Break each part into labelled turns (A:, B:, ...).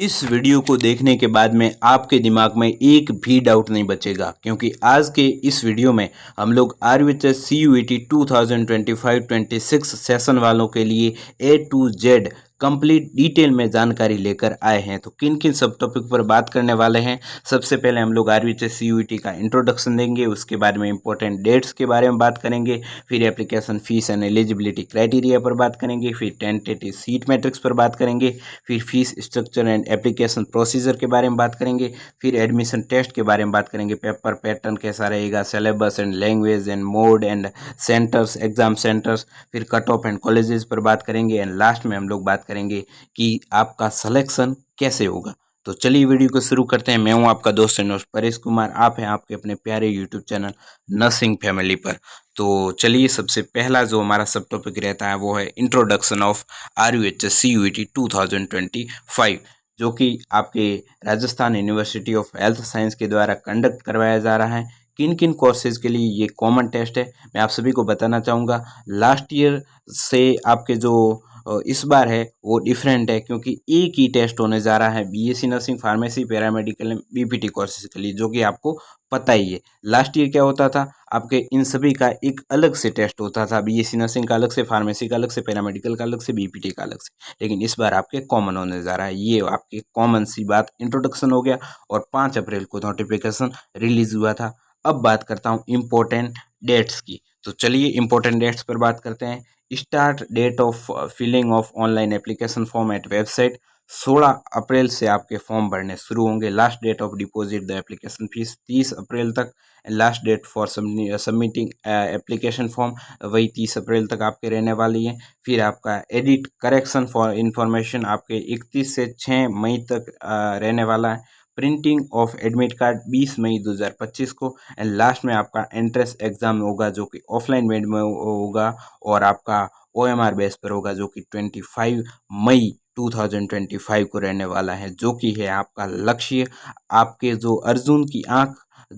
A: इस वीडियो को देखने के बाद में आपके दिमाग में एक भी डाउट नहीं बचेगा, क्योंकि आज के इस वीडियो में हम लोग RVHS CUET 2025-26 सेशन वालों के लिए A to Z complete detail में जानकारी लेकर आए हैं। तो किन किन सब टॉपिक पर बात करने वाले हैं। सबसे पहले हम लोग RVHS CUET का इंट्रोडक्शन देंगे, उसके बाद में इंपॉर्टेंट डेट्स के बारे में बात करेंगे, फिर application fees and eligibility criteria पर बात करेंगे, फिर टेंटेटिव सीट मैट्रिक्स पर बात करेंगे, फिर fees structure and application procedure के बारे में बात करेंगे, फिर एडमिशन टेस्ट के बारे में बात करेंगे, पेपर पैटर्न कैसा रहेगा, syllabus and language and mode and centres, exam centres, फिर कट ऑफ एंड कॉलेजेस पर बात करेंगे, एंड लास्ट में हम लोग बात करेंगे कि आपका सिलेक्शन कैसे होगा। तो चलिए वीडियो को शुरू करते हैं। मैं हूं आपका दोस्त परेश कुमार, आप हैं आपके अपने प्यारे यूट्यूब चैनल नर्सिंग फैमिली पर। तो चलिए, सबसे पहला जो हमारा सब टॉपिक रहता है वो है इंट्रोडक्शन ऑफ RVHS CUET 2025, जो कि आपके Rajasthan university of health science के द्वारा कंडक्ट करवाया जा रहा है। किन किन कोर्सेज के लिए ये कॉमन टेस्ट है, मैं आप सभी को बताना चाहूँगा। लास्ट ईयर से आपके जो इस बार है वो डिफरेंट है, क्योंकि एक ही टेस्ट होने जा रहा है BSc nursing, pharmacy, paramedical, BPT courses के लिए, जो कि आपको पता ही है। लास्ट ईयर क्या होता था, आपके इन सभी का एक अलग से टेस्ट होता था, BSc नर्सिंग का अलग से, फार्मेसी का अलग से, पैरामेडिकल का अलग से, BPT का अलग से। लेकिन इस बार आपके कॉमन होने जा रहा है। ये आपके कॉमन सी बात इंट्रोडक्शन हो गया, और 5 अप्रैल को नोटिफिकेशन रिलीज हुआ था। अब बात करता हूँ इम्पोर्टेंट डेट्स की। तो चलिए इम्पोर्टेंट डेट्स पर बात करते हैं। Start date of filling of online application form at website, 16 अप्रैल से आपके फॉर्म भरने शुरू होंगे। Last date of deposit the application fees 30 अप्रैल तक। Last date for submitting application form वही 30 अप्रैल तक आपके रहने वाली है। फिर आपका एडिट करेक्शन फॉर इंफॉर्मेशन आपके 31 से 6 मई तक रहने वाला है। प्रिंटिंग ऑफ एडमिट कार्ड 20 मई 2025 को। एंड लास्ट में आपका एंट्रेंस एग्जाम होगा, जो कि ऑफलाइन मोड में होगा, और आपका OMR बेस पर होगा, जो कि 25 मई 2025 को रहने वाला है, जो कि है आपका लक्ष्य। आपके जो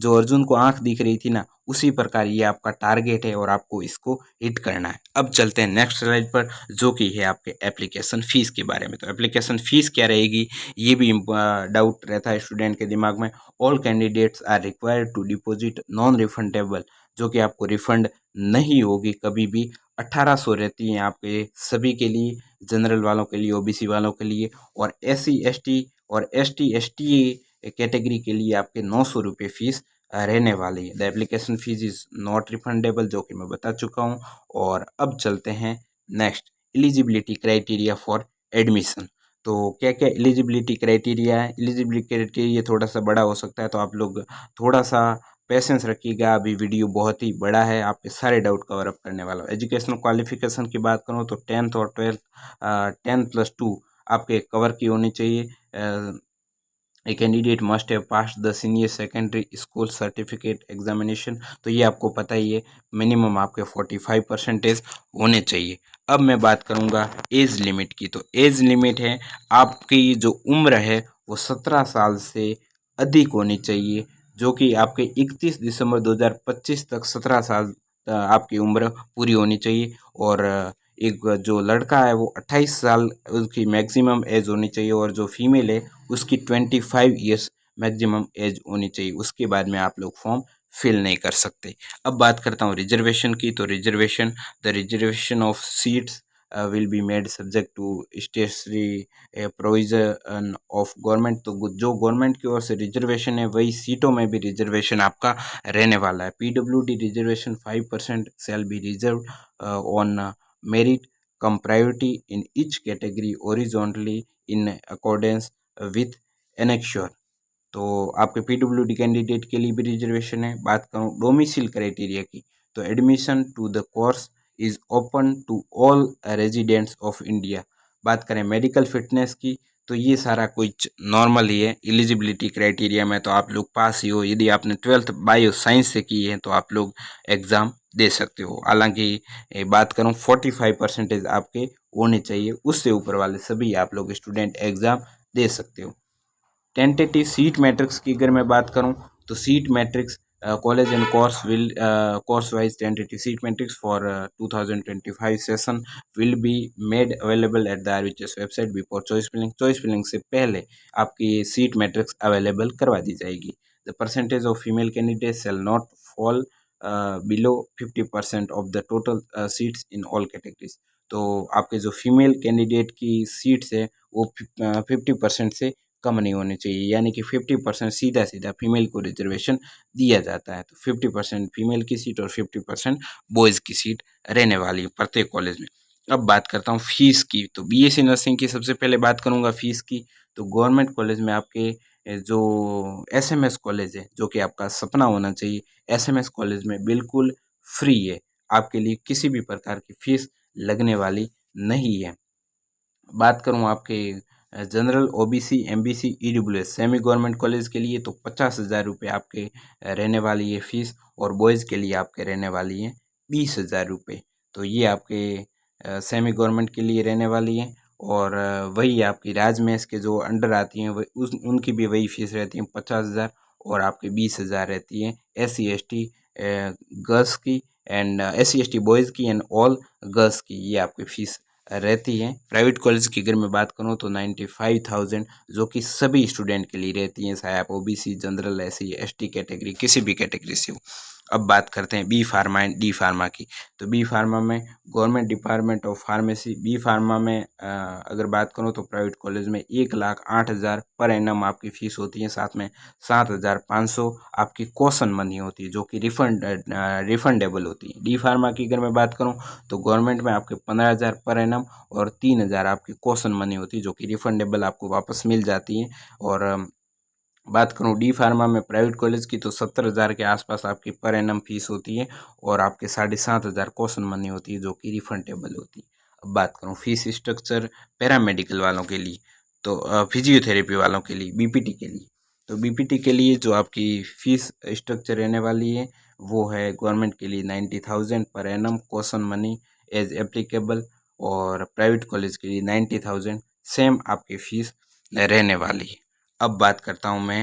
A: अर्जुन को आंख दिख रही थी ना, उसी प्रकार ये आपका टारगेट है, और आपको इसको हिट करना है। अब चलते हैं नेक्स्ट स्लाइड पर, जो कि है आपके एप्लीकेशन फीस के बारे में। तो एप्लीकेशन फीस क्या रहेगी, ये भी डाउट रहता है स्टूडेंट के दिमाग में। All candidates are required to deposit non refundable, जो कि आपको रिफंड नहीं होगी कभी भी। 1800 रहती हैं आपके सभी के लिए, जनरल वालों के लिए, OBC वालों के लिए, और SC ST और ST STA कैटेगरी के लिए आपके 900 रुपये फीस रहने वाली है। The application fees is not refundable, जो कि मैं बता चुका हूँ। और अब चलते हैं next, eligibility criteria for admission. तो क्या क्या एलिजिबिलिटी क्राइटेरिया है। एलिजिबिलिटी क्राइटेरिया थोड़ा सा बड़ा हो सकता है, तो आप लोग थोड़ा सा पेशेंस रखिएगा। अभी वीडियो बहुत ही बड़ा है, आपके सारे डाउट कवर अप करने वाला हूँ। एजुकेशनल क्वालिफिकेशन की बात करूँ तो 10th और 12th, 10+2 आपके कवर की होनी चाहिए। ए candidate must have passed the senior secondary school certificate examination, तो ये आपको पता ही है, मिनिमम आपके 45% होने चाहिए। अब मैं बात करूँगा एज लिमिट की। तो एज लिमिट है, आपकी जो उम्र है वो 17 साल से अधिक होनी चाहिए, जो कि आपके 31 दिसंबर 2025 तक 17 साल आपकी उम्र पूरी होनी चाहिए। और एक जो लड़का है वो 28 साल उसकी मैक्सिमम एज होनी चाहिए, और जो फीमेल है उसकी 25 ईयर्स मैक्सिमम एज होनी चाहिए। उसके बाद में आप लोग फॉर्म फिल नहीं कर सकते। अब बात करता हूँ रिजर्वेशन की। तो the reservation of seats will be made subject to statutory provision of government. तो जो गवर्नमेंट की ओर से रिजर्वेशन है, वही सीटों में भी रिजर्वेशन आपका रहने वाला है। PWD reservation 5% shall be reserve on merit come priority in each category horizontally in accordance with annexure। तो आपके PWD कैंडिडेट के लिए भी रिजर्वेशन है। बात करूँ डोमिसाइल क्राइटेरिया की, तो admission to the course is open to all residents of India. बात करें मेडिकल फिटनेस की, तो ये सारा कुछ नॉर्मल ही है। एलिजिबिलिटी क्राइटेरिया में तो आप लोग पास ही हो। यदि आपने 12th बायो साइंस से की है तो आप लोग एग्ज़ाम दे सकते हो। हालांकि बात करूँ 45% आपके होने चाहिए, उससे ऊपर वाले सभी आप लोग स्टूडेंट एग्ज़ाम दे सकते हो। टेंटेटिव सीट मैट्रिक्स की अगर मैं बात करूं, तो seat matrix college and course-wise tentative seat matrix for 2025 session will be made available at the RVHS website before choice filling. Choice filling से पहले आपकी ये सीट मैट्रिक्स अवेलेबल करवा दी जाएगी. The percentage of female candidates shall not fall below 50% of the total seats in all categories. तो आपके जो female candidate की सीट्स है वो 50% से कम नहीं होनी चाहिए, यानी कि 50% सीधा सीधा फीमेल को रिजर्वेशन दिया जाता है. तो 50% फीमेल की सीट और 50% बॉयज़ की सीट रहने वाली है प्रत्येक कॉलेज में. अब बात करता हूँ फीस की. तो बीएससी नर्सिंग की सबसे पहले बात करूँगा फीस की. तो गवर्नमेंट कॉलेज में आपके जो एसएमएस कॉलेज है, जो कि आपका सपना होना चाहिए, एसएमएस कॉलेज में बिल्कुल फ्री है. आपके लिए किसी भी प्रकार की फीस लगने वाली नहीं है. बात करूँ आपके general, OBC, MBC, EWS semi government college के लिए तो 50,000 रुपये आपके रहने वाली है फीस, और बॉयज़ के लिए आपके रहने वाली है 20,000 रुपये. तो ये आपके सेमी गवर्नमेंट के लिए रहने वाली है. और वही आपकी राज मेस के जो अंडर आती हैं वही उनकी भी वही फीस रहती है 50,000, और आपके 20,000 रहती है SC ST गर्ल्स की, एंड SC ST बॉयज़ की, एंड ऑल गर्ल्स की. ये आपकी फ़ीस रहती है. प्राइवेट कॉलेज की अगर मैं बात करूँ तो 95,000, जो कि सभी स्टूडेंट के लिए रहती हैं, चाहे आप OBC, general, SC ST category किसी भी कैटेगरी से हो. अब बात करते हैं B pharma and D pharma की. तो बी फार्मा में government department of pharmacy, B pharma में अगर बात करूँ तो प्राइवेट कॉलेज में 1,08,000 पर एनम आपकी फ़ीस होती है. साथ में 7,500 आपकी कॉशन मनी होती है, जो कि रिफंडेबल होती है. डी फार्मा की अगर मैं बात करूँ तो गवर्नमेंट में आपके 15,000 पर एनम और 3,000 आपकी कॉशन मनी होती है, जो कि रिफंडेबल आपको वापस मिल जाती है. और बात करूँ डी फार्मा में प्राइवेट कॉलेज की तो 70,000 के आसपास आपकी पर एनम फीस होती है, और आपके 7,500 कॉशन मनी होती है, जो कि रिफंडेबल होती है. अब बात करूँ फीस स्ट्रक्चर पैरामेडिकल वालों के लिए, तो फिजियोथेरेपी वालों के लिए, बीपीटी के लिए. तो बीपीटी के लिए जो आपकी फ़ीस स्ट्रक्चर रहने वाली है वो है गवर्नमेंट के लिए 90,000 per annum caution money as applicable, और प्राइवेट कॉलेज के लिए 90,000 सेम आपकी फ़ीस रहने वाली है. अब बात करता हूँ मैं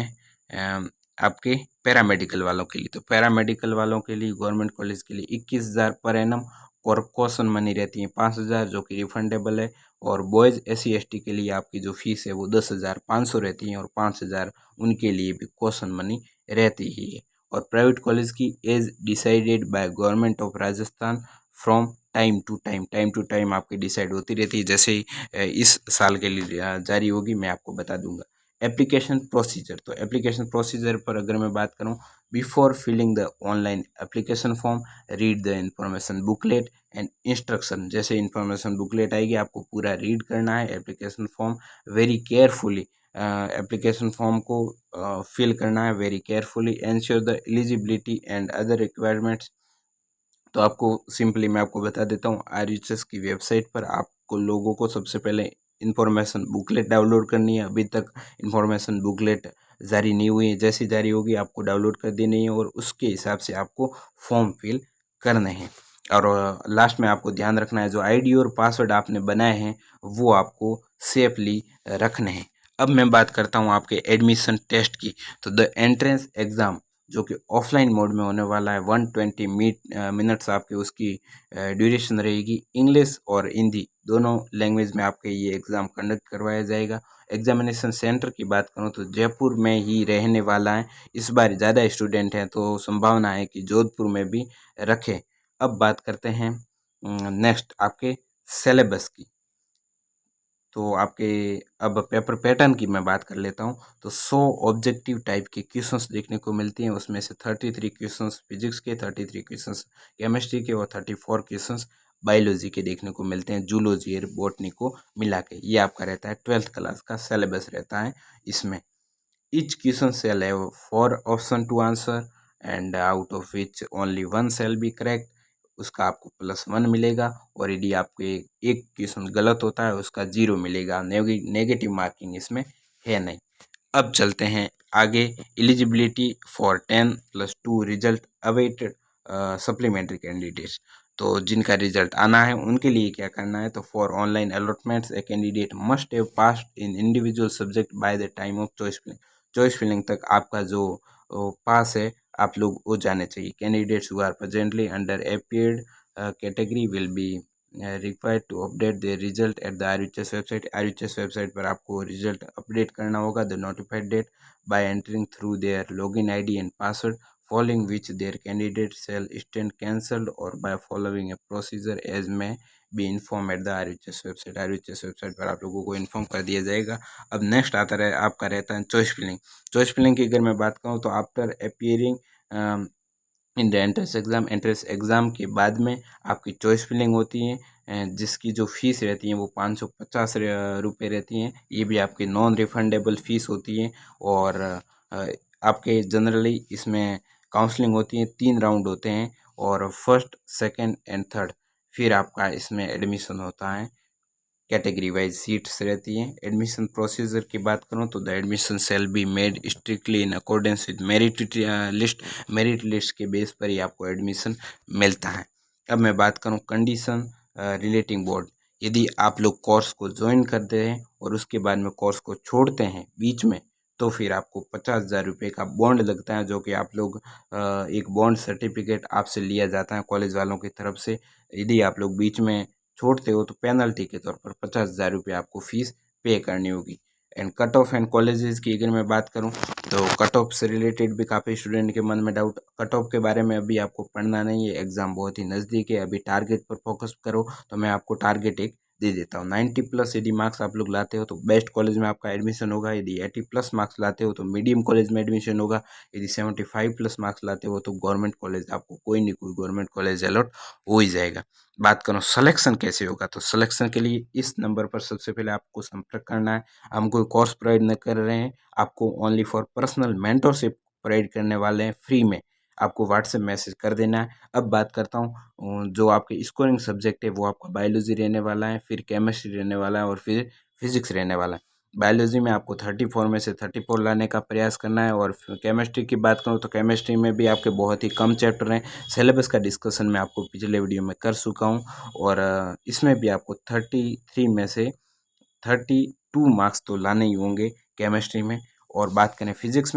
A: आपके पैरामेडिकल वालों के लिए. तो पैरामेडिकल वालों के लिए गवर्नमेंट कॉलेज के लिए 21,000 पर एनम, और कॉशन मनी रहती है 5,000, जो कि रिफंडेबल है. और बॉयज़ SC ST के लिए आपकी जो फीस है वो 10,500 रहती है, और 5,000 उनके लिए भी कॉशन मनी रहती ही है. और प्राइवेट कॉलेज की as decided by government of Rajasthan from time to time आपकी डिसाइड होती रहती है. जैसे ही इस साल के लिए जारी होगी मैं आपको बता दूंगा. Application procedure. तो एप्लीकेशन प्रोसीजर पर अगर मैं बात करूं, before filling the online application form read the information booklet and instruction. जैसे इंफॉर्मेशन बुकलेट आएगी आपको पूरा रीड करना है application form very carefully. Application form को फिल करना है very carefully. Ensure the eligibility and other requirements. तो आपको सिंपली मैं आपको बता देता हूँ, RHS की वेबसाइट पर आपको लोगों को सबसे पहले इन्फॉर्मेशन बुकलेट डाउनलोड करनी है. अभी तक इन्फॉर्मेशन बुकलेट जारी नहीं हुई है. जैसी जारी होगी आपको डाउनलोड कर देनी है, और उसके हिसाब से आपको फॉर्म फिल करने हैं. और लास्ट में आपको ध्यान रखना है जो ID और पासवर्ड आपने बनाए हैं वो आपको सेफली रखने हैं. अब मैं बात करता हूँ आपके एडमिशन टेस्ट की. तो द एंट्रेंस एग्ज़ाम जो कि ऑफलाइन मोड में होने वाला है, 120 मिनट्स आपकी उसकी ड्यूरेशन रहेगी. इंग्लिश और हिंदी दोनों लैंग्वेज में आपके ये एग्ज़ाम कंडक्ट करवाया जाएगा. एग्जामिनेशन सेंटर की बात करूँ तो जयपुर में ही रहने वाला है. इस बार ज़्यादा स्टूडेंट हैं तो संभावना है कि जोधपुर में भी रखें. अब बात करते हैं नेक्स्ट आपके सिलेबस की. तो आपके अब पेपर पैटर्न की मैं बात कर लेता हूँ. तो 100 ऑब्जेक्टिव टाइप के क्वेश्चंस देखने को मिलती हैं. उसमें से 33 क्वेश्चंस फिजिक्स के, 33 क्वेश्चंस केमिस्ट्री के, और 34 क्वेश्चंस बायोलॉजी के देखने को मिलते हैं, जूलॉजी और बॉटनी को मिला के. ये आपका रहता है 12th क्लास का सिलेबस रहता है. इसमें each question shall have 4 option to answer, and out of which only 1 shall be correct. उसका आपको +1 मिलेगा. और यदि आपके एक क्वेश्चन गलत होता है उसका 0 मिलेगा. नेगेटिव मार्किंग इसमें है नहीं. अब चलते हैं आगे. Eligibility for 10+2 result awaited supplementary candidates. तो जिनका रिजल्ट आना है उनके लिए क्या करना है. तो for online allotments a candidate must have passed in individual subject by the time of choice filling. Choice filling तक आपका जो पास है आप लोग वो जाने चाहिए। Candidates who are presently under appeared category will be required to update the result at the RHS website. RHS website पर आपको रिजल्ट अपडेट करना होगा the notified date by entering through their login ID and password, following which their candidate shall stand cancelled or by following a procedure as may be informed at the RHS website. RHS website पर आप लोगों को inform कर दिया जाएगा। अब next आता रहे आपका रहता है चॉइस फिलिंग। चॉइस फिलिंग की अगर मैं बात करूँ तो after appearing in the entrance exam के बाद में आपकी चॉइस फिलिंग होती है, जिसकी जो फ़ीस रहती है वो 550 रुपये रहती हैं। ये भी आपकी नॉन रिफंडेबल फ़ीस होती है। और आपके जनरली इसमें काउंसलिंग होती है, 3 राउंड होते हैं और फर्स्ट, सेकंड एंड थर्ड फिर आपका इसमें एडमिशन होता है। कैटेगरी वाइज सीट्स रहती हैं। एडमिशन प्रोसीजर की बात करूं तो the admission shall be made strictly in accordance with merit list के बेस पर ही आपको एडमिशन मिलता है। अब मैं बात करूं कंडीशन रिलेटिंग बोर्ड। यदि आप लोग कोर्स को ज्वाइन करते हैं और उसके बाद में कोर्स को छोड़ते हैं बीच में, तो फिर आपको 50,000 रुपये का बॉन्ड लगता है, जो कि आप लोग एक बॉन्ड सर्टिफिकेट आपसे लिया जाता है कॉलेज वालों की तरफ से। यदि आप लोग बीच में छोड़ते हो तो पेनल्टी के तौर पर 50,000 रुपये आपको फ़ीस पे करनी होगी। And cut off and colleges की अगर मैं बात करूं तो कट ऑफ से रिलेटेड भी काफ़ी स्टूडेंट के मन में डाउट। कट ऑफ के बारे में अभी आपको पढ़ना नहीं है, एग्ज़ाम बहुत ही नज़दीक है, अभी टारगेट पर फोकस करो। तो मैं आपको टारगेट एक दे देता हूँ। 90+ यदि मार्क्स आप लोग लाते हो तो बेस्ट कॉलेज में आपका एडमिशन होगा। यदि 80+ मार्क्स लाते हो तो मीडियम कॉलेज में एडमिशन होगा। यदि 75+ मार्क्स लाते हो तो गवर्नमेंट कॉलेज आपको कोई नहीं कोई गवर्नमेंट कॉलेज अलॉट हो ही जाएगा। बात करूँ सिलेक्शन कैसे होगा, तो सिलेक्शन के लिए इस नंबर पर सबसे पहले आपको संपर्क करना है। हम कोई कोर्स प्रोवाइड न कर रहे हैं, आपको only for personal mentorship provide करने वाले हैं फ्री में। आपको व्हाट्सएप मैसेज कर देना है। अब बात करता हूँ जो आपके स्कोरिंग सब्जेक्ट है वो आपका बायोलॉजी रहने वाला है, फिर केमिस्ट्री रहने वाला है और फिर फिजिक्स रहने वाला है। बायोलॉजी में आपको 34 में से 34 लाने का प्रयास करना है। और केमिस्ट्री की बात करूँ तो केमिस्ट्री में भी आपके बहुत ही कम चैप्टर हैं। सिलेबस का डिस्कशन मैं आपको पिछले वीडियो में कर चुका हूँ। और इसमें भी आपको 33 में से 32 मार्क्स तो लाने ही होंगे केमिस्ट्री में। और बात करें फिजिक्स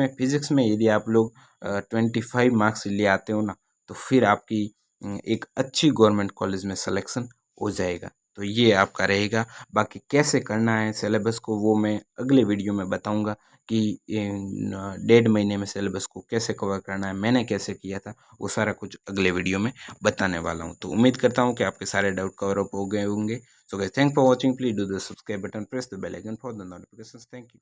A: में यदि आप लोग 25 मार्क्स ले आते हो ना, तो फिर आपकी एक अच्छी गवर्नमेंट कॉलेज में सिलेक्शन हो जाएगा। तो ये आपका रहेगा। बाकी कैसे करना है सिलेबस को वो मैं अगले वीडियो में बताऊंगा कि 1.5 महीने में सिलेबस को कैसे कवर करना है, मैंने कैसे किया था, वो सारा कुछ अगले वीडियो में बताने वाला हूँ। तो उम्मीद करता हूँ कि आपके सारे डाउट कवर अप हो गए होंगे। So guys, thanks for watching. Please do the subscribe button, press the bell icon for the notifications. Thank you.